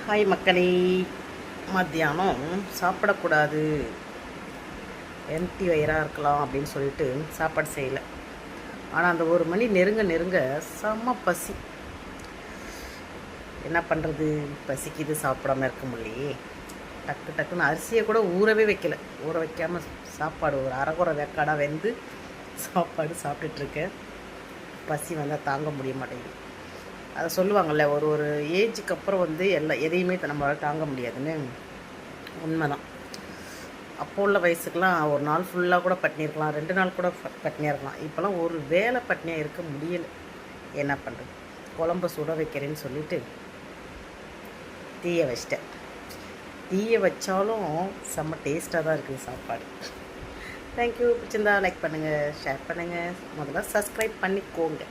Hi மக்களே, மத்தியானம் சாப்பிடக்கூடாது, எம்டி வயிறாக இருக்கலாம் அப்படின்னு சொல்லிட்டு சாப்பாடு செய்யலை. ஆனால் அந்த 1 மணி நெருங்க நெருங்க செம்ம பசி. என்ன பண்ணுறது, பசிக்குது, சாப்பிடாம இருக்க முடியலையே. டக்குன்னு அரிசியை கூட ஊறவே வைக்கல. ஊற வைக்காமல் சாப்பாடு ஒரு அரைக்குறை வேக்காடாக வெந்து சாப்பாடு சாப்பிட்டுட்ருக்கேன். பசி வந்தால் தாங்க முடிய மாட்டேங்குது. அதை சொல்லுவாங்கள்ல, ஒரு ஏஜுக்கு அப்புறம் எதையுமே நம்மளால் தாங்க முடியாதுன்னு. உண்மைதான். அப்போ உள்ள வயசுக்கெலாம் ஒரு நாள் ஃபுல்லாக கூட பட்னி இருக்கலாம், 2 நாள் கூட பட்னியாக இருக்கலாம். இப்போலாம் ஒரு வேளை பட்னியாக இருக்க முடியலை. என்ன பண்ணுறது, குழம்பு சுட வைக்கிறேன்னு சொல்லிட்டு தீயை வச்சிட்டேன். தீயை வச்சாலும் செம்ம டேஸ்ட்டாக தான் இருக்குது சாப்பாடு. தேங்க்யூ. பிடிச்சிருந்தா லைக் பண்ணுங்கள், ஷேர் பண்ணுங்கள், முதல்ல சப்ஸ்கிரைப் பண்ணிக்கோங்க.